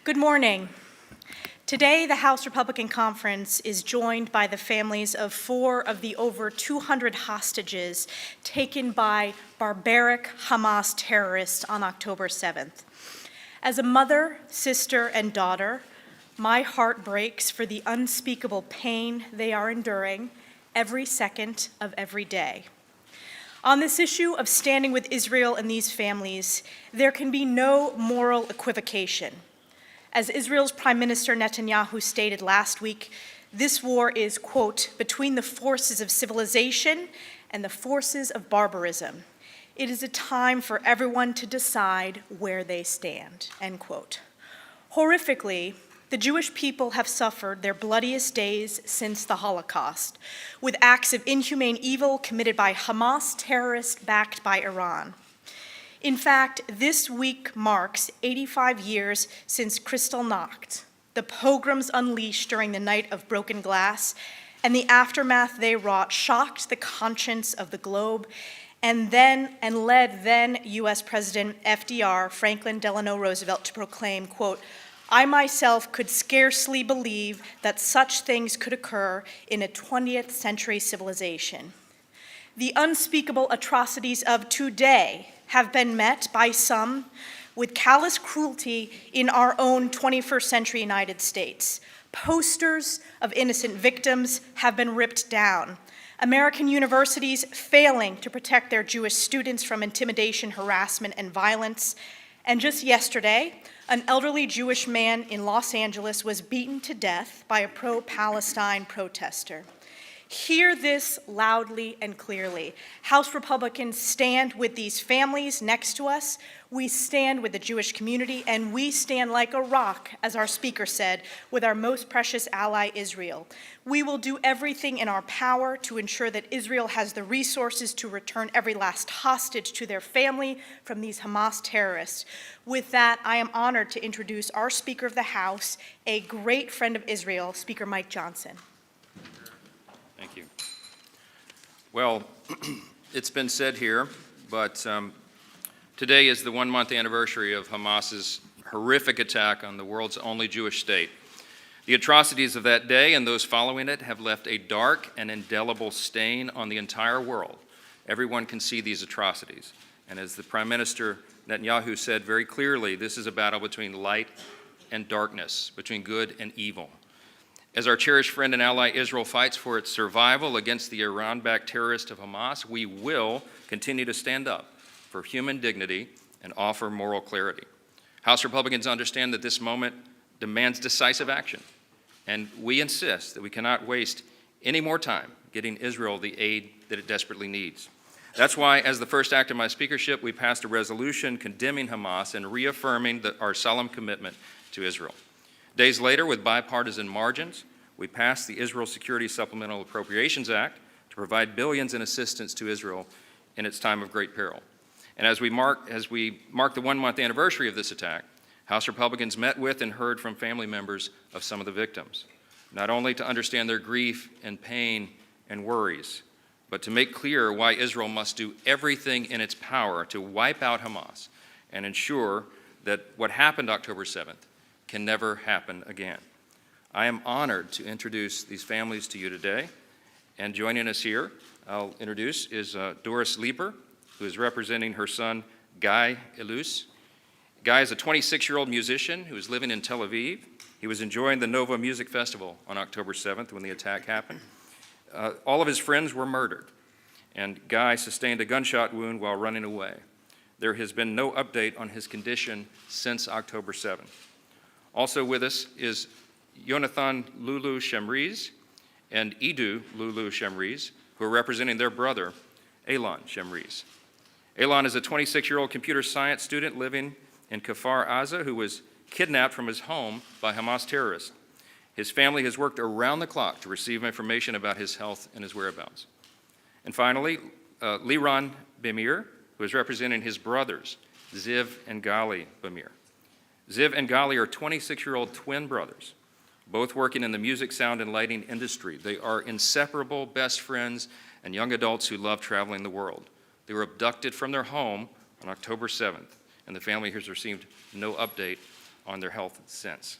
Good morning. Today, the House Republican Conference is joined by the families of 4 of the over 200 hostages taken by barbaric Hamas terrorists on October 7th. As a mother, sister, and daughter, my heart breaks for the unspeakable pain they are enduring every second of every day. On this issue of standing with Israel and these families, there can be no moral equivocation. As Israel's Prime Minister Netanyahu stated last week, this war is, quote, between the forces of civilization and the forces of barbarism. It is a time for everyone to decide where they stand, end quote. Horrifically, the Jewish people have suffered their bloodiest days since the Holocaust, with acts of inhumane evil committed by Hamas terrorists backed by Iran. In fact, this week marks 85 years since Kristallnacht, the pogroms unleashed during the Night of Broken Glass, and the aftermath they wrought shocked the conscience of the globe and led then U.S. President FDR, Franklin Delano Roosevelt, to proclaim, quote, I myself could scarcely believe that such things could occur in a 20th century civilization. The unspeakable atrocities of today have been met by some with callous cruelty in our own 21st century United States. Posters of innocent victims have been ripped down. American universities failing to protect their Jewish students from intimidation, harassment, and violence. And just yesterday, an elderly Jewish man in Los Angeles was beaten to death by a pro-Palestine protester. Hear this loudly and clearly. House Republicans stand with these families next to us. We stand with the Jewish community, and we stand like a rock, as our speaker said, with our most precious ally, Israel. We will do everything in our power to ensure that Israel has the resources to return every last hostage to their family from these Hamas terrorists. With that, I am honored to introduce our Speaker of the House, a great friend of Israel, Speaker Mike Johnson. Thank you. Well, it's been said here, but today is the one-month anniversary of Hamas's horrific attack on the world's only Jewish state. The atrocities of that day and those following it have left a dark and indelible stain on the entire world. Everyone can see these atrocities. And as the Prime Minister Netanyahu said very clearly, this is a battle between light and darkness, between good and evil. As our cherished friend and ally Israel fights for its survival against the Iran-backed terrorists of Hamas, we will continue to stand up for human dignity and offer moral clarity. House Republicans understand that this moment demands decisive action, and we insist that we cannot waste any more time getting Israel the aid that it desperately needs. That's why, as the first act of my speakership, we passed a resolution condemning Hamas and reaffirming our solemn commitment to Israel. Days later, with bipartisan margins, we passed the Israel Security Supplemental Appropriations Act to provide billions in assistance to Israel in its time of great peril. And as we mark the one-month anniversary of this attack, House Republicans met with and heard from family members of some of the victims, not only to understand their grief and pain and worries, but to make clear why Israel must do everything in its power to wipe out Hamas and ensure that what happened October 7th can never happen again. I am honored to introduce these families to you today. And joining us here, I'll introduce, is Doris Leeper, who is representing her son, Guy Ilus. Guy is a 26-year-old musician who is living in Tel Aviv. He was enjoying the Nova Music Festival on October 7th when the attack happened. All of his friends were murdered, and Guy sustained a gunshot wound while running away. There has been no update on his condition since October 7th. Also with us is Yonathan Lulu Shemriz and Idu Lulu Shemriz, who are representing their brother, Elon Shemriz. Elon is a 26-year-old computer science student living in Kfar Aza who was kidnapped from his home by Hamas terrorists. His family has worked around the clock to receive information about his health and his whereabouts. And finally, Liran Bemir, who is representing his brothers, Ziv and Gali Bemir. Ziv and Gali are 26-year-old twin brothers, both working in the music, sound, and lighting industry. They are inseparable best friends and young adults who love traveling the world. They were abducted from their home on October 7th, and the family has received no update on their health since.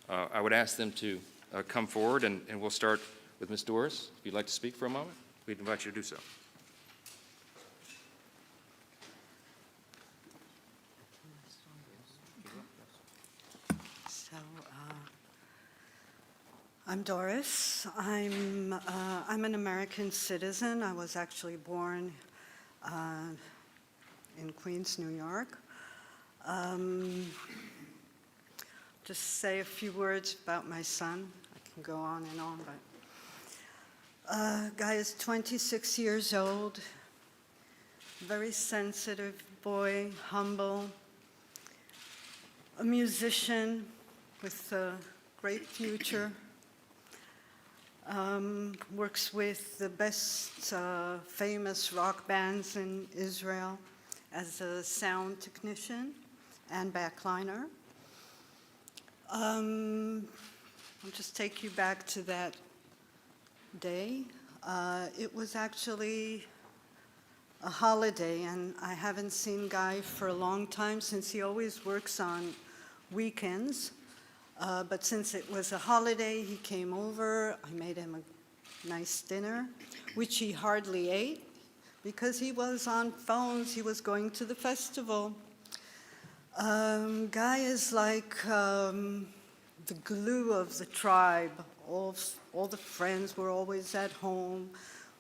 I would ask them to come forward, and we'll start with Ms. Doris. If you'd like to speak for a moment, we'd invite you to do so. I'm Doris. I'm an American citizen. I was actually born in Queens, New York. Just say a few words about my son. I can go on and on, but Guy is 26 years old, very sensitive boy, humble, a musician with a great future. Works with the best famous rock bands in Israel as a sound technician and backliner. I'll just take you back to that day. It was actually a holiday, and I haven't seen Guy for a long time since he always works on weekends. But since it was a holiday, he came over. I made him a nice dinner, which he hardly ate because he was on phones. He was going to the festival. Guy is like the glue of the tribe. All the friends were always at home,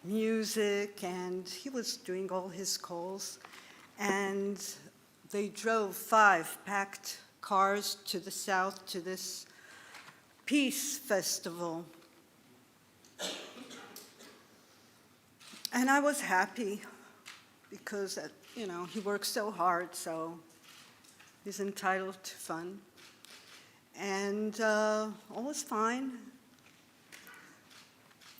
music, and he was doing all his calls. And they drove 5 packed cars to the south to this peace festival. And I was happy because, he works so hard, so he's entitled to fun. And all was fine.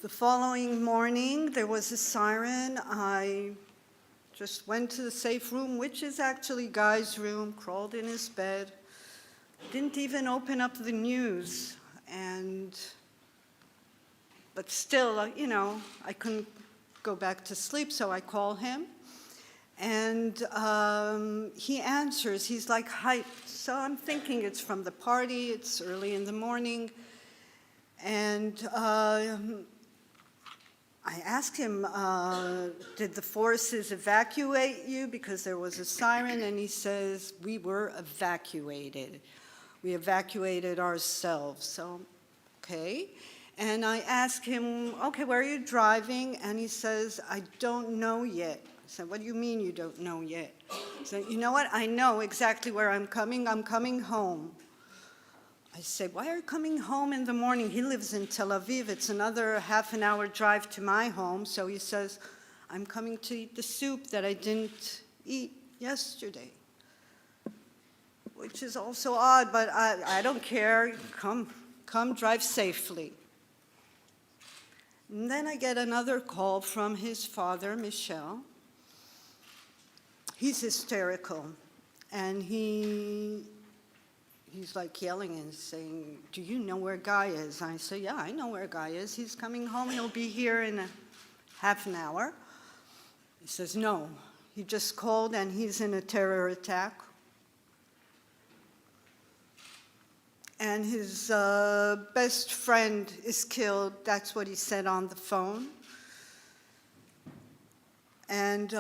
The following morning, there was a siren. I just went to the safe room, which is actually Guy's room, crawled in his bed, didn't even open up the news. But still, I couldn't go back to sleep, so I call him. And he answers. He's like hyped. So I'm thinking it's from the party. It's early in the morning. And I asked him, did the forces evacuate you because there was a siren? And he says, we were evacuated. We evacuated ourselves. So, okay. And I asked him, okay, where are you driving? And he says, I don't know yet. I said, what do you mean you don't know yet? He said, you know what? I know exactly where I'm coming. I'm coming home. I said, why are you coming home in the morning? He lives in Tel Aviv. It's another half an hour drive to my home. So he says, I'm coming to eat the soup that I didn't eat yesterday. Which is also odd, but I don't care. Come drive safely. And then I get another call from his father, Michel. He's hysterical, and he's like yelling and saying, do you know where Guy is? I say, yeah, I know where Guy is. He's coming home. He'll be here in a half an hour. He says, no, he just called and he's in a terror attack. And his best friend is killed. That's what he said on the phone. And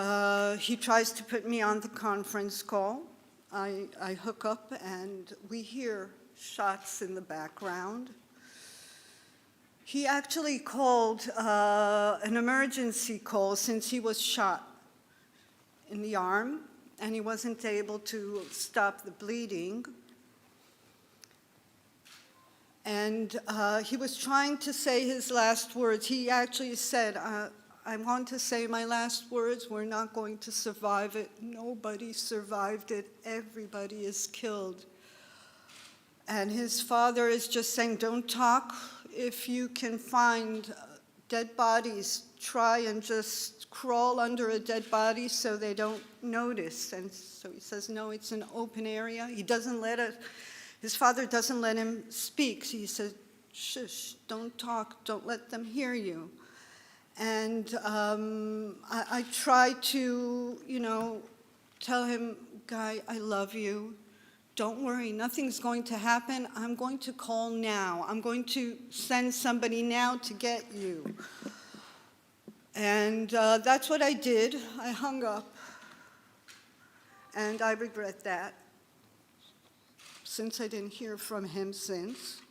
he tries to put me on the conference call. I hook up, and we hear shots in the background. He actually called an emergency call since he was shot in the arm, and he wasn't able to stop the bleeding. And he was trying to say his last words. He actually said, I want to say my last words. We're not going to survive it. Nobody survived it. Everybody is killed. And his father is just saying, don't talk. If you can find dead bodies, try and just crawl under a dead body so they don't notice. And so he says, no, it's an open area. He doesn't let it. His father doesn't let him speak. He says, shush, don't talk, don't let them hear you. And I try to, tell him, Guy, I love you. don't worry, nothing's going to happen. I'm going to call now. I'm going to send somebody now to get you. And that's what I did. I hung up. And I regret that, since I didn't hear from him since.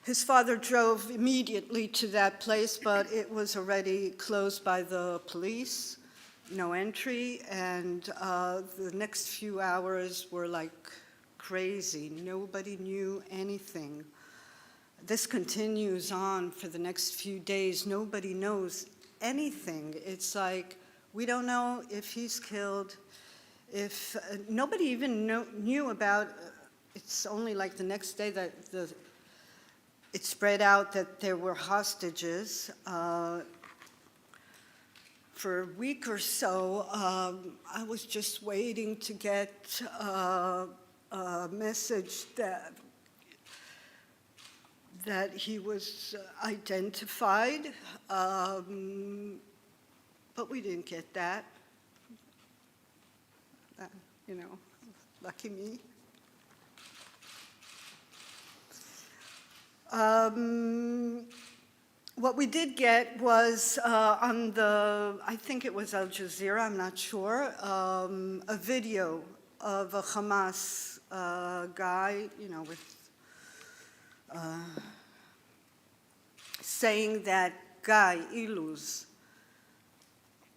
His father drove immediately to that place, but it was already closed by the police, no entry, and the next few hours were like crazy. Nobody knew anything. This continues on for the next few days. Nobody knows anything. It's like, we don't know if he's killed, if nobody even knew about, it's only like the next day that it spread out that there were hostages. For a week or so, I was just waiting to get a message that he was identified, but we didn't get that. You know, lucky me. What we did get was on I think it was Al Jazeera, I'm not sure, a video of a Hamas guy, you know, with saying that Guy Iluz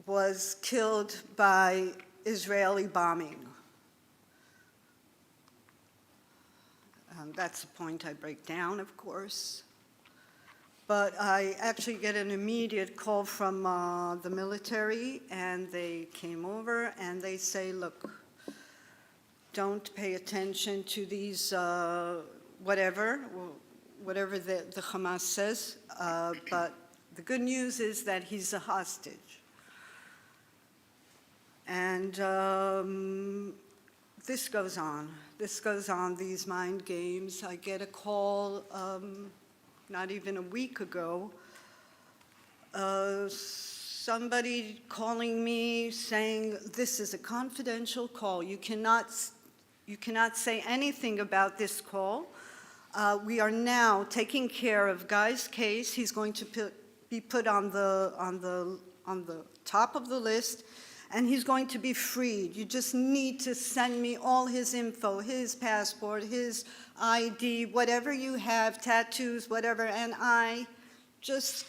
was killed by Israeli bombing. That's the point I break down, of course. But I actually get an immediate call from the military, and they came over and they say, look, don't pay attention to these whatever the Hamas says, but the good news is that he's a hostage. And this goes on, these mind games. I get a call not even a week ago, somebody calling me saying, this is a confidential call. You cannot say anything about this call. We are now taking care of Guy's case. He's going to be put on the top of the list, and he's going to be freed. You just need to send me all his info, his passport, his ID, whatever you have, tattoos, whatever, and I just,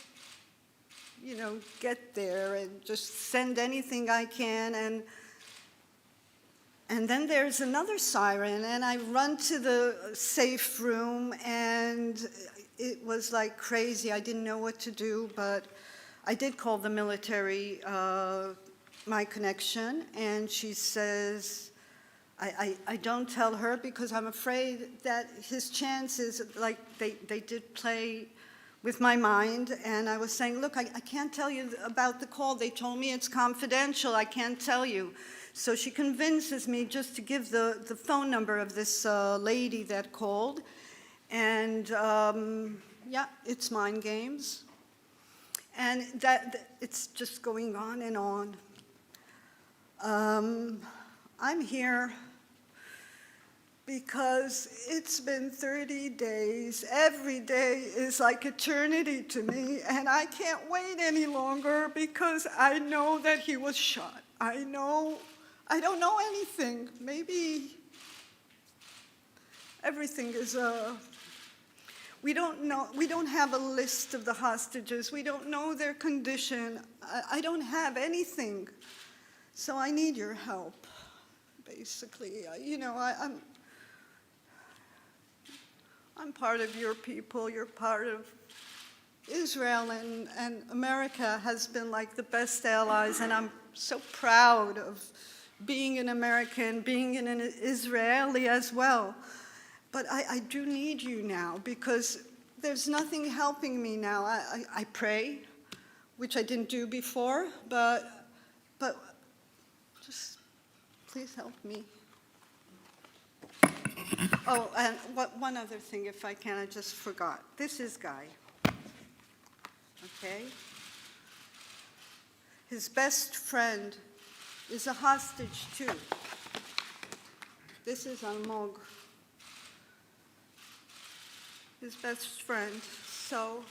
you know, get there and just send anything I can, and then there's another siren, and I run to the safe room, and it was like crazy. I didn't know what to do, but I did call the military, my connection, and she says, I don't tell her because I'm afraid that his chances, like they did play with my mind, and I was saying, look, I can't tell you about the call. They told me it's confidential. I can't tell you. So she convinces me just to give the phone number of this lady that called, and yeah, it's mind games, and that it's just going on and on. I'm here because it's been 30 days. Every day is like eternity to me, and I can't wait any longer because I know that he was shot. I don't know anything. Maybe everything is we don't know. We don't have a list of the hostages. We don't know their condition. I don't have anything. So I need your help, basically. You know, I'm part of your people. You're part of Israel, and America has been like the best allies, and I'm so proud of being an American, being an Israeli as well. But I do need you now because there's nothing helping me now. I pray, which I didn't do before, but just please help me. Oh, and one other thing, if I can, I just forgot. This is Guy. okay? His best friend is a hostage, too. This is Almog, his best friend. So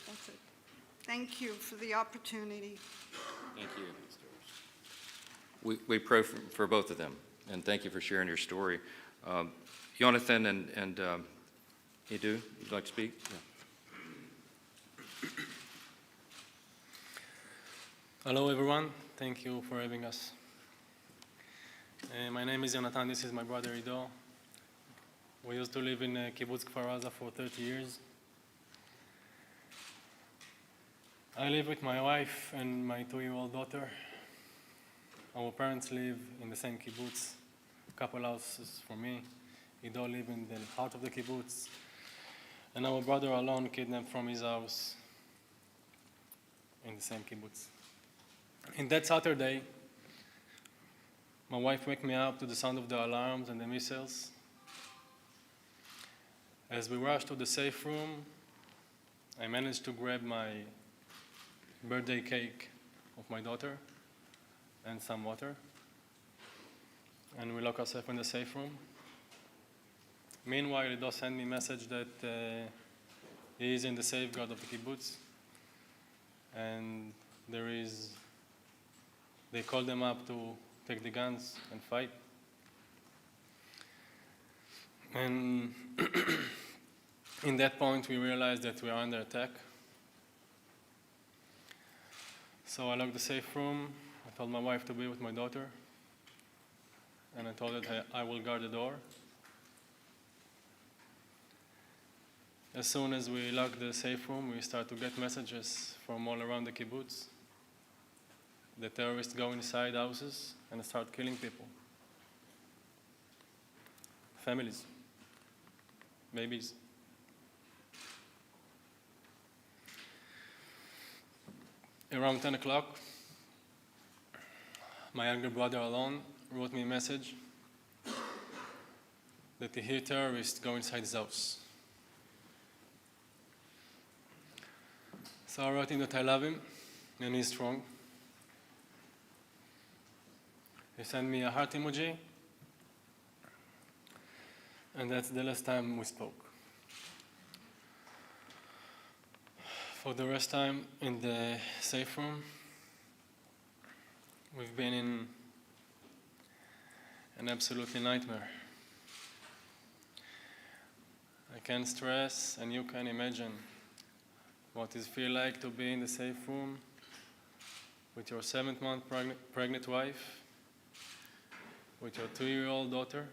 that's it. Thank you for the opportunity. Thank you. We pray for both of them, and thank you for sharing your story. Jonathan and Edu, would you like to speak? Yeah. Hello, everyone. Thank you for having us. My name is Jonathan. This is my brother Ido. We used to live in Kibbutz Kfar Aza for 30 years. I live with my wife and my 2-year-old daughter. Our parents live in the same kibbutz, a couple houses from me. Ido lives in the heart of the kibbutz. And our brother alone kidnapped from his house in the same kibbutz. In that Saturday, my wife woke me up to the sound of the alarms and the missiles. As we rushed to the safe room, I managed to grab my birthday cake of my daughter and some water, and we locked ourselves in the safe room. Meanwhile, Ido sent me a message that he is in the safeguard of the kibbutz, and they called them up to take the guns and fight. And in that point, we realized that we are under attack. So I locked the safe room. I told my wife to be with my daughter, and I told her that I will guard the door. As soon as we locked the safe room, we start to get messages from all around the kibbutz. The terrorists go inside houses and start killing people. Families, babies. Around 10 o'clock, my younger brother alone wrote me a message that he heard terrorists go inside his house. So I wrote him that I love him and he's strong. He sent me a heart emoji, and that's the last time we spoke. For the rest time in the safe room, we've been in an absolutely nightmare. I can stress, and you can imagine what it feels like to be in the safe room with your 7th-month pregnant wife, with your 2-year-old daughter,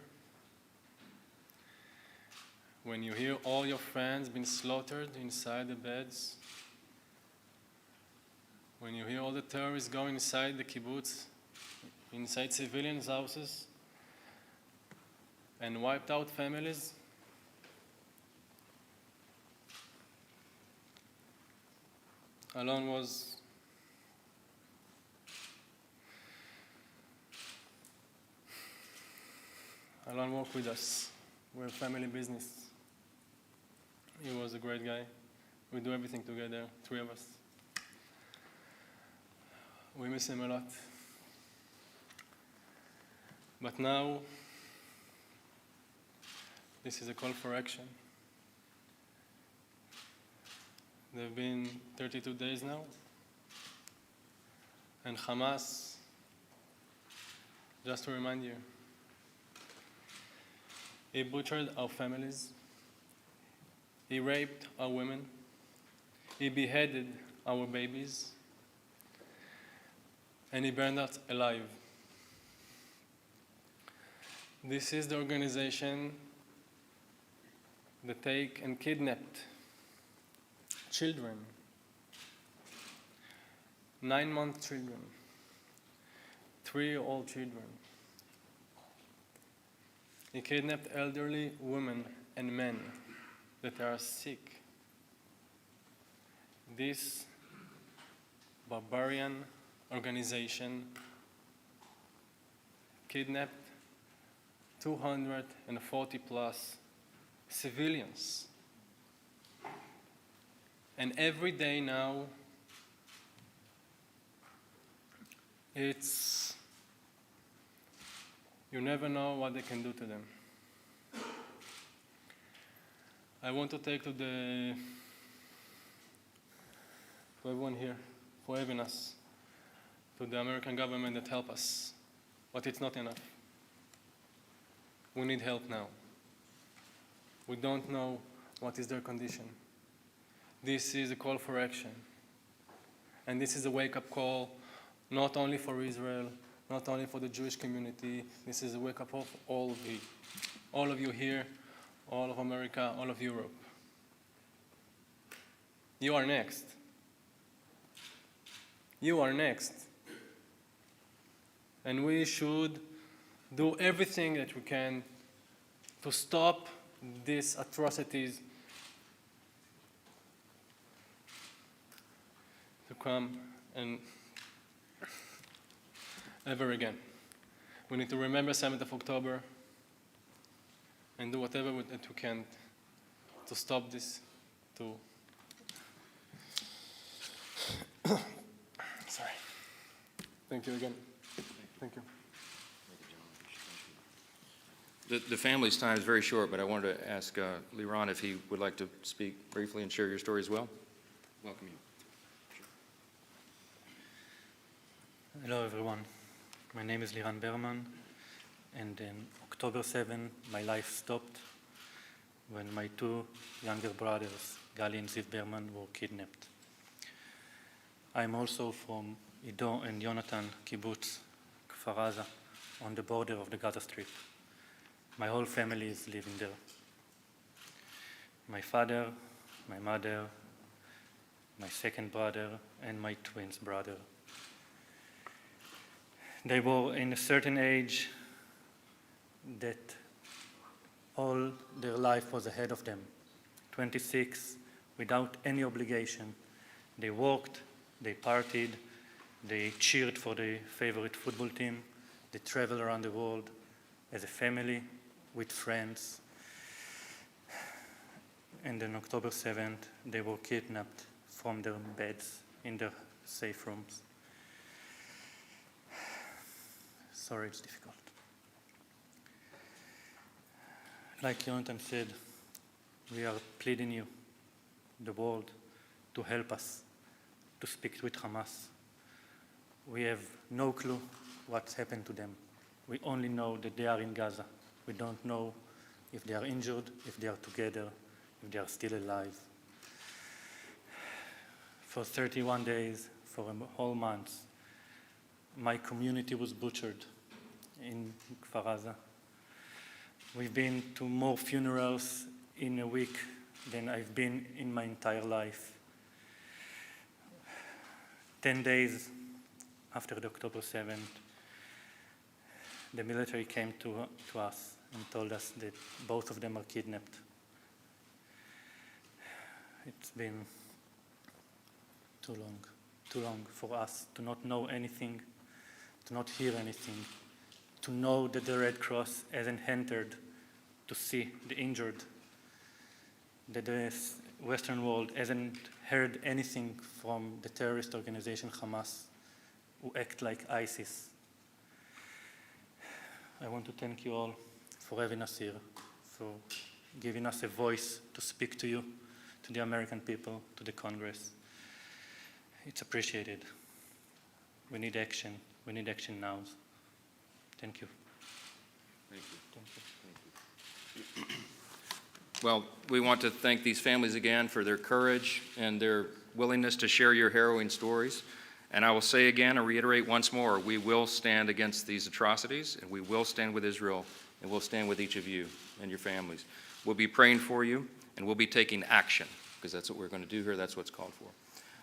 when you hear all your friends being slaughtered inside the beds, when you hear all the terrorists going inside the kibbutz, inside civilians' houses, and wiped out families. Alon worked with us. We're a family business. He was a great guy. We do everything together, 3 of us. We miss him a lot. But now, this is a call for action. There have been 32 days now, and Hamas, just to remind you, he butchered our families, he raped our women, he beheaded our babies, and he burned us alive. This is the organization that take and kidnapped children, 9-month children, 3-year-old children. He kidnapped elderly women and men that are sick. This barbarian organization kidnapped 240 plus civilians And every day now, you never know what they can do to them. I want to take to everyone here for having us, to the American government that help us, but it's not enough. We need help now. We don't know what is their condition. This is a call for action. And this is a wake-up call, not only for Israel, not only for the Jewish community. This is a wake-up call for all of you here, all of America, all of Europe. You are next. You are next. And we should do everything that we can to stop these atrocities to come and ever again. We need to remember 7th of October and do whatever that we can to stop this, Sorry. Thank you again. Thank you. The family's time is very short, but I wanted to ask Liran if he would like to speak briefly and share your story as well. Welcome you. Hello everyone, my name is Liran Berman, and on October 7, my life stopped when my two younger brothers, Gali and Ziv Berman, were kidnapped. I'm also from Ido and Yonatan kibbutz, Kfar Aza, on the border of the Gaza Strip. My whole family is living there. My father, my mother, my second brother, and my twins brother. They were in a certain age that all their life was ahead of them. 26, without any obligation. They worked, they partied, they cheered for their favorite football team, they traveled around the world as a family, with friends. And on October 7th, they were kidnapped from their beds in their safe rooms. Sorry, it's difficult. Like Yonatan said, we are pleading you, the world, to help us to speak with Hamas. We have no clue what's happened to them. We only know that they are in Gaza. We don't know if they are injured, if they are together, if they are still alive. For 31 days, for a whole month, my community was butchered in Kfar Aza. We've been to more funerals in a week than I've been in my entire life. 10 days after the October 7th, the military came to us and told us that both of them are kidnapped. It's been too long for us to not know anything, to not hear anything, to know that the Red Cross hasn't entered to see the injured, that the Western world hasn't heard anything from the terrorist organization Hamas, who act like ISIS. I want to thank you all for having us here, for giving us a voice to speak to you, to the American people, to the Congress. It's appreciated. We need action. We need action now. Thank you. Thank you. Well, we want to thank these families again for their courage and their willingness to share your harrowing stories. And I will say again and reiterate once more, we will stand against these atrocities, and we will stand with Israel, and we'll stand with each of you and your families. We'll be praying for you, and we'll be taking action, because that's what we're going to do here. That's what's called for.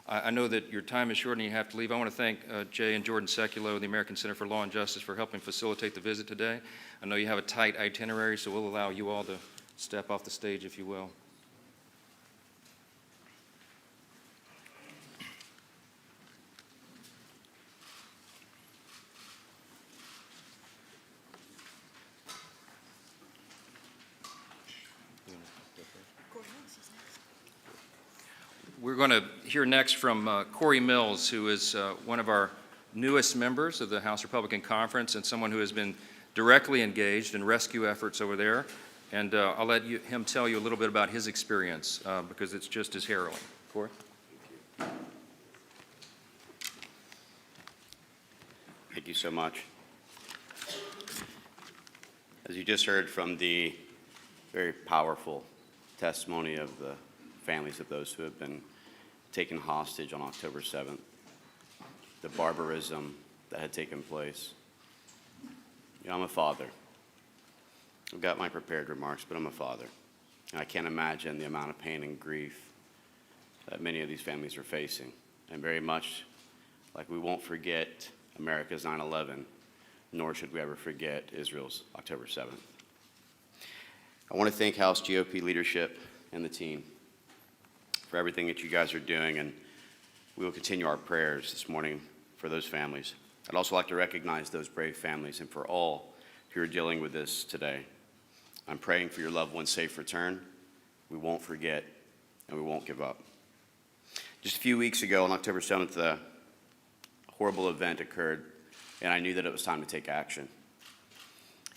I know that your time is short and you have to leave. I want to thank Jay and Jordan Sekulow, the American Center for Law and Justice, for helping facilitate the visit today. I know you have a tight itinerary, so we'll allow you all to step off the stage, if you will. We're going to hear next from Corey Mills, who is one of our newest members of the House Republican Conference and someone who has been directly engaged in rescue efforts over there. And I'll let him tell you a little bit about his experience because it's just as harrowing. Corey? Thank you so much. As you just heard from the very powerful testimony of the families of those who have been taken hostage on October 7th, the barbarism that had taken place. You know, I'm a father. I've got my prepared remarks, but I'm a father. And I can't imagine the amount of pain and grief that many of these families are facing. And very much like we won't forget America's 9/11, nor should we ever forget Israel's October 7th. I want to thank House GOP leadership and the team for everything that you guys are doing, and we will continue our prayers this morning for those families. I'd also like to recognize those brave families and for all who are dealing with this today. I'm praying for your loved one's safe return. We won't forget, and we won't give up. Just a few weeks ago, on October 7th, a horrible event occurred, and I knew that it was time to take action.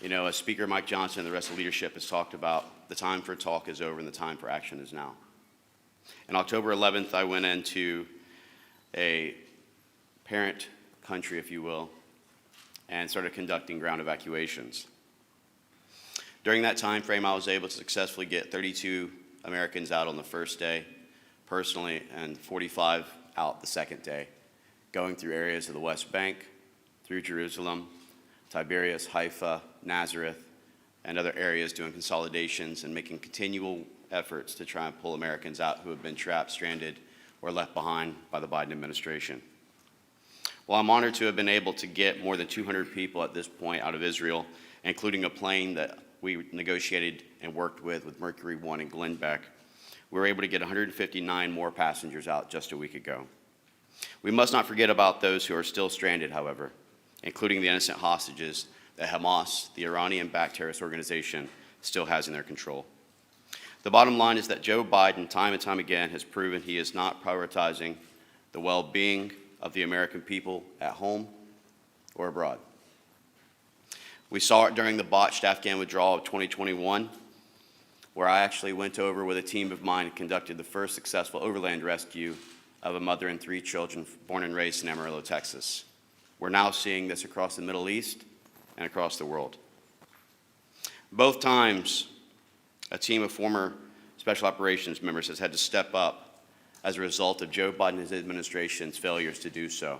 You know, as Speaker Mike Johnson and the rest of leadership has talked about, the time for talk is over and the time for action is now. On October 11th, I went into a parent country, if you will, and started conducting ground evacuations. During that time frame, I was able to successfully get 32 Americans out on the first day, personally, and 45 out the second day, going through areas of the West Bank, through Jerusalem, Tiberias, Haifa, Nazareth, and other areas, doing consolidations and making continual efforts to try and pull Americans out who have been trapped, stranded, or left behind by the Biden administration. Well, I'm honored to have been able to get more than 200 people at this point out of Israel, including a plane that we negotiated and worked with Mercury One in Glenbeck. We were able to get 159 more passengers out just a week ago. We must not forget about those who are still stranded, however, including the innocent hostages that Hamas, the Iranian-backed terrorist organization, still has in their control. The bottom line is that Joe Biden, time and time again, has proven he is not prioritizing the well-being of the American people at home or abroad. We saw it during the botched Afghan withdrawal of 2021, where I actually went over with a team of mine and conducted the first successful overland rescue of a mother and 3 children born and raised in Amarillo, Texas. We're now seeing this across the Middle East and across the world. Both times, a team of former special operations members has had to step up as a result of Joe Biden and his administration's failures to do so.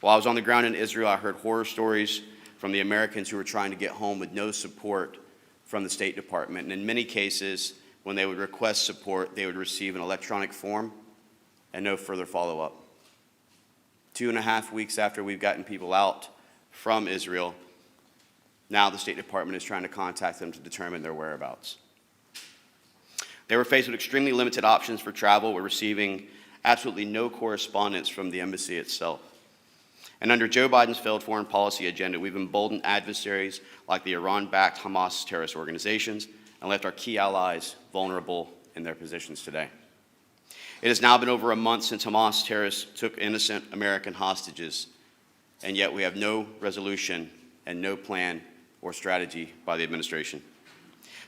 While I was on the ground in Israel, I heard horror stories from the Americans who were trying to get home with no support from the State Department. And in many cases, when they would request support, they would receive an electronic form and no further follow-up. 2.5 weeks after we've gotten people out from Israel, now the State Department is trying to contact them to determine their whereabouts. They were faced with extremely limited options for travel. We're receiving absolutely no correspondence from the embassy itself. And under Joe Biden's failed foreign policy agenda, we've emboldened adversaries like the Iran-backed Hamas terrorist organizations and left our key allies vulnerable in their positions today. It has now been over a month since Hamas terrorists took innocent American hostages, and yet we have no resolution and no plan or strategy by the administration.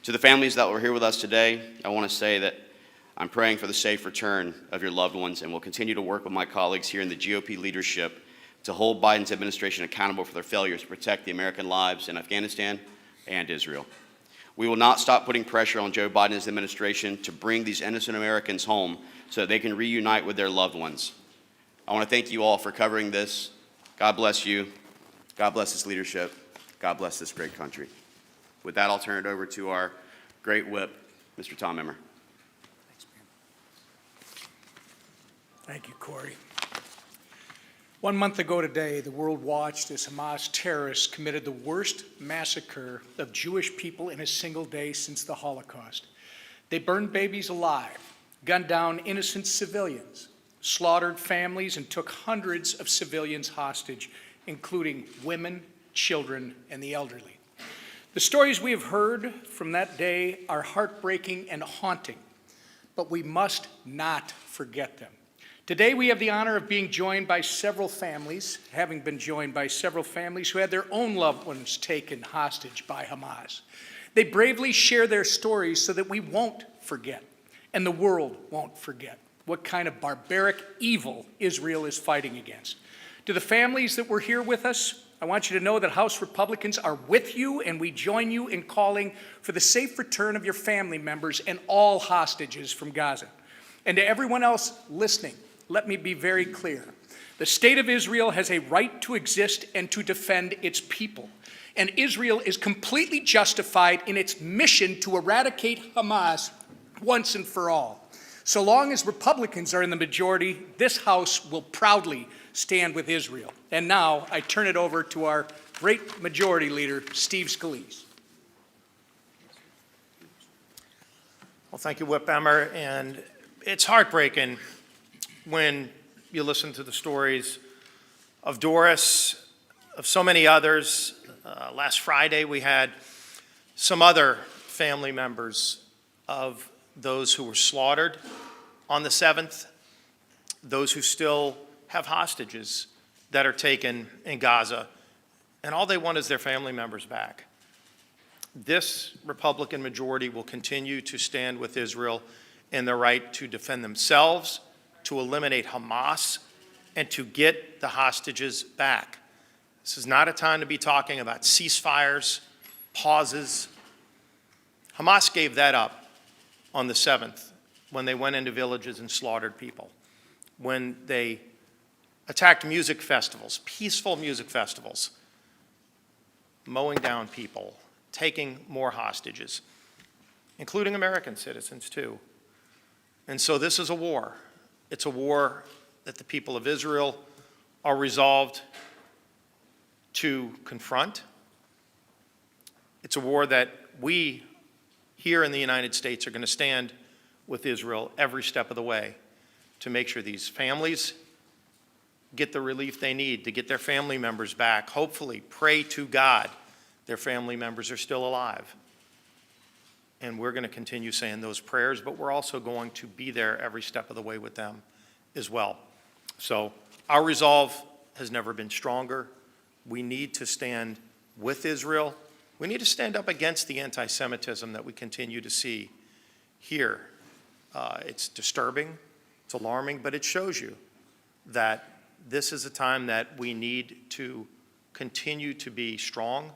To the families that were here with us today, I want to say that I'm praying for the safe return of your loved ones, and will continue to work with my colleagues here in the GOP leadership to hold Biden's administration accountable for their failures to protect the American lives in Afghanistan and Israel. We will not stop putting pressure on Joe Biden's administration to bring these innocent Americans home so that they can reunite with their loved ones. I want to thank you all for covering this. God bless you. God bless this leadership. God bless this great country. With that, I'll turn it over to our great whip, Mr. Tom Emmer. Thank you, Corey. 1 month ago today, the world watched as Hamas terrorists committed the worst massacre of Jewish people in a single day since the Holocaust. They burned babies alive, gunned down innocent civilians, slaughtered families, and took hundreds of civilians hostage, including women, children, and the elderly. The stories we have heard from that day are heartbreaking and haunting, but we must not forget them. Today, we have the honor of being joined by several families, having been joined by several families who had their own loved ones taken hostage by Hamas. They bravely share their stories so that we won't forget, and the world won't forget, what kind of barbaric evil Israel is fighting against. To the families that were here with us, I want you to know that House Republicans are with you, and we join you in calling for the safe return of your family members and all hostages from Gaza. And to everyone else listening, let me be very clear. The state of Israel has a right to exist and to defend its people. And Israel is completely justified in its mission to eradicate Hamas once and for all. So long as Republicans are in the majority, this House will proudly stand with Israel. And now I turn it over to our great majority leader, Steve Scalise. Well, thank you, Whip Emmer. And it's heartbreaking when you listen to the stories of Doris, of so many others. Last Friday, we had some other family members of those who were slaughtered on the 7th, those who still have hostages that are taken in Gaza, and all they want is their family members back. This Republican majority will continue to stand with Israel in their right to defend themselves, to eliminate Hamas, and to get the hostages back. This is not a time to be talking about ceasefires, pauses. Hamas gave that up on the 7th when they went into villages and slaughtered people, when they attacked music festivals, peaceful music festivals, mowing down people, taking more hostages, including American citizens too. And so this is a war. It's a war that the people of Israel are resolved to confront. It's a war that we here in the United States are going to stand with Israel every step of the way to make sure these families get the relief they need, to get their family members back. Hopefully, pray to God their family members are still alive. And we're going to continue saying those prayers, but we're also going to be there every step of the way with them as well. So our resolve has never been stronger. We need to stand with Israel. We need to stand up against the anti-Semitism that we continue to see here. It's disturbing, it's alarming, but it shows you that this is a time that we need to continue to be strong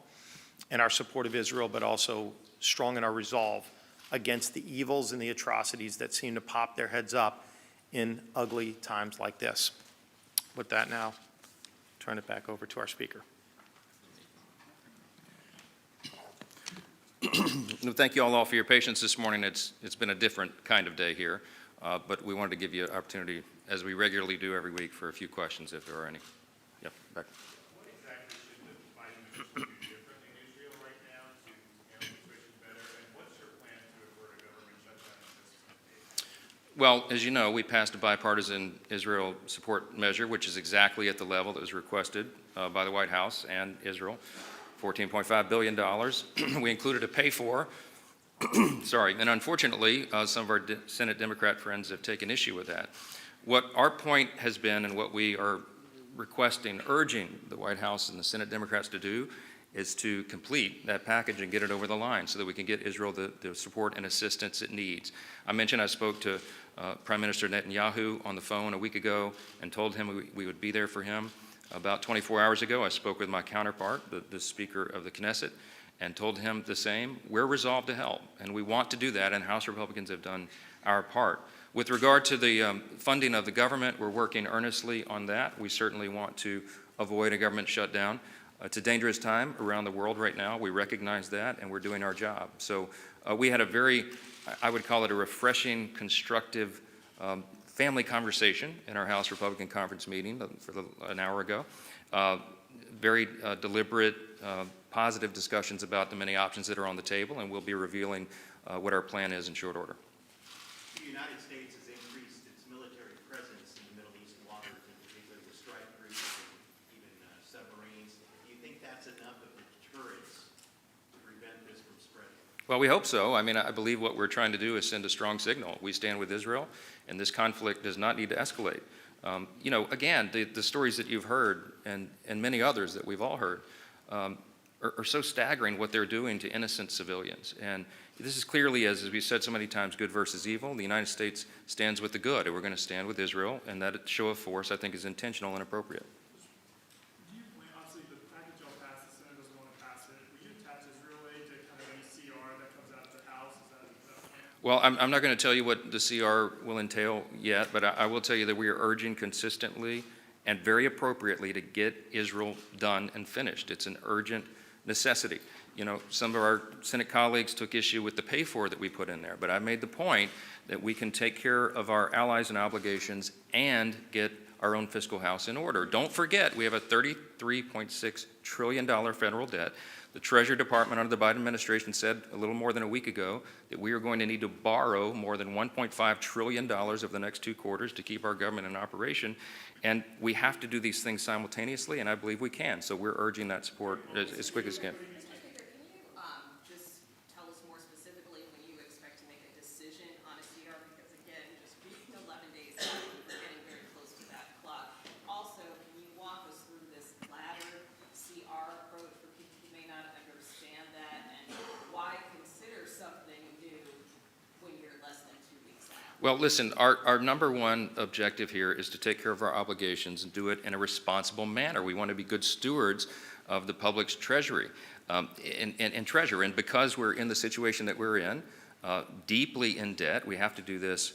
in our support of Israel, but also strong in our resolve against the evils and the atrocities that seem to pop their heads up in ugly times like this. With that now, turn it back over to our speaker. Thank you all for your patience this morning. It's been a different kind of day here, but we wanted to give you an opportunity, as we regularly do every week, for a few questions if there are any. Yep, back. What exactly should the Biden administration do different in Israel right now to handle the situation better? And what's your plan to avert a government shutdown in this case? Well, as you know, we passed a bipartisan Israel support measure, which is exactly at the level that was requested by the White House and Israel, $14.5 billion. We included a pay for, and unfortunately, some of our Senate Democrat friends have taken issue with that. What our point has been, and what we are requesting, urging the White House and the Senate Democrats to do, is to complete that package and get it over the line so that we can get Israel the support and assistance it needs. I mentioned I spoke to Prime Minister Netanyahu on the phone a week ago and told him we would be there for him. About 24 hours ago, I spoke with my counterpart, the Speaker of the Knesset, and told him the same. We're resolved to help, and we want to do that, and House Republicans have done our part. With regard to the funding of the government, we're working earnestly on that. We certainly want to avoid a government shutdown. It's a dangerous time around the world right now. We recognize that, and we're doing our job. So we had a very, I would call it a refreshing, constructive family conversation in our House Republican Conference meeting an hour ago. Very deliberate, positive discussions about the many options that are on the table, and we'll be revealing what our plan is in short order. The United States has increased its military presence in the Middle East waters, in particular with strike groups and even submarines. Do you think that's enough of a deterrence to prevent this from spreading? Well, we hope so. I mean, I believe what we're trying to do is send a strong signal. We stand with Israel, and this conflict does not need to escalate. Again, the stories that you've heard and many others that we've all heard are so staggering what they're doing to innocent civilians. And this is clearly, as we've said so many times, good versus evil. The United States stands with the good, and we're going to stand with Israel, and that show of force, I think, is intentional and appropriate. Obviously, the package y'all passed, the Senate doesn't want to pass it. Would you attach Israel aid to kind of any CR that comes out of the House? Is that Well, I'm not going to tell you what the CR will entail yet, but I will tell you that we are urging consistently and very appropriately to get Israel done and finished. It's an urgent necessity. Some of our Senate colleagues took issue with the pay for that we put in there, but I made the point that we can take care of our allies and obligations and get our own fiscal house in order. Don't forget, we have a $33.6 trillion federal debt. The Treasury Department under the Biden administration said a little more than a week ago that we are going to need to borrow more than $1.5 trillion over the next 2 quarters to keep our government in operation. And we have to do these things simultaneously, and I believe we can. So we're urging that support as quick as we can. Mr. Speaker, can you just tell us more specifically when you expect to make a decision on a CR? Because again, just being 11 days out, we're getting very close to that clock. Also, can you walk us through this ladder CR approach for people who may not understand that, and why consider something new when you're less than 2 weeks out? Well, listen, our number one objective here is to take care of our obligations and do it in a responsible manner. We want to be good stewards of the public's treasury and treasure. And because we're in the situation that we're in, deeply in debt, we have to do this.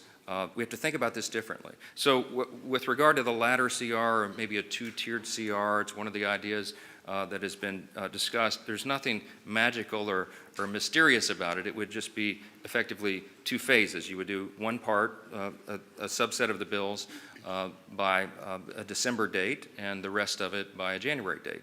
We have to think about this differently. So with regard to the latter CR, or maybe a 2-tiered CR, it's one of the ideas that has been discussed. There's nothing magical or mysterious about it. It would just be effectively 2 phases. You would do one part, a subset of the bills by a December date, and the rest of it by a January date.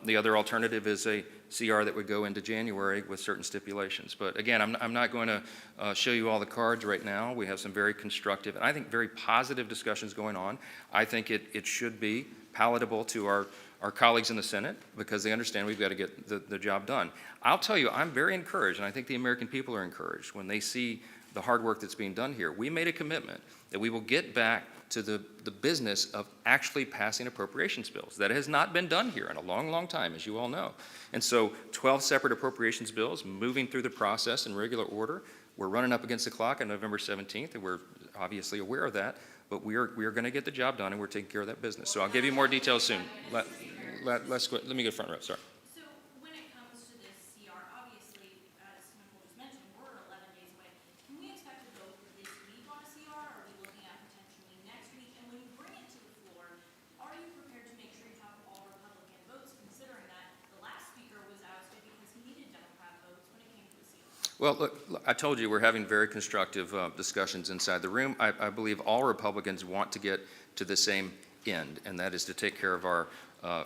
The other alternative is a CR that would go into January with certain stipulations. But again, I'm not going to show you all the cards right now. We have some very constructive and I think very positive discussions going on. I think it should be palatable to our colleagues in the Senate because they understand we've got to get the job done. I'll tell you, I'm very encouraged, and I think the American people are encouraged when they see the hard work that's being done here. We made a commitment that we will get back to the business of actually passing appropriations bills. That has not been done here in a long, long time, as you all know. And so 12 separate appropriations bills moving through the process in regular order. We're running up against the clock on November 17th, and we're obviously aware of that. But we are going to get the job done, and we're taking care of that business. So I'll give you more details soon. Let me go front row. Sorry. So when it comes to this CR, obviously, as Nicole just mentioned, we're 11 days away. Can we expect to vote this week on a CR, or are we looking at potentially next week? And when you bring it to the floor, are you prepared to make sure you have all Republican votes, considering that the last speaker was ousted because he needed Democrat votes when it came to a CR? Well, look, I told you we're having very constructive discussions inside the room. I believe all Republicans want to get to the same end, and that is to take care of our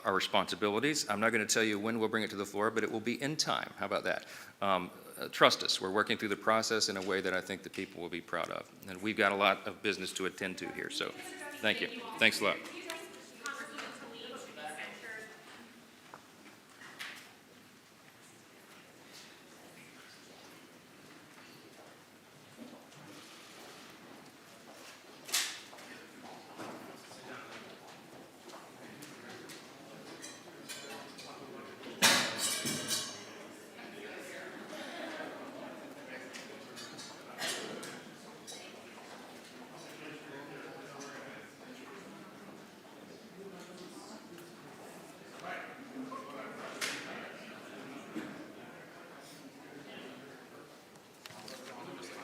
responsibilities. I'm not going to tell you when we'll bring it to the floor, but it will be in time. How about that? Trust us, we're working through the process in a way that I think the people will be proud of. And we've got a lot of business to attend to here, so thank you. Thanks a lot.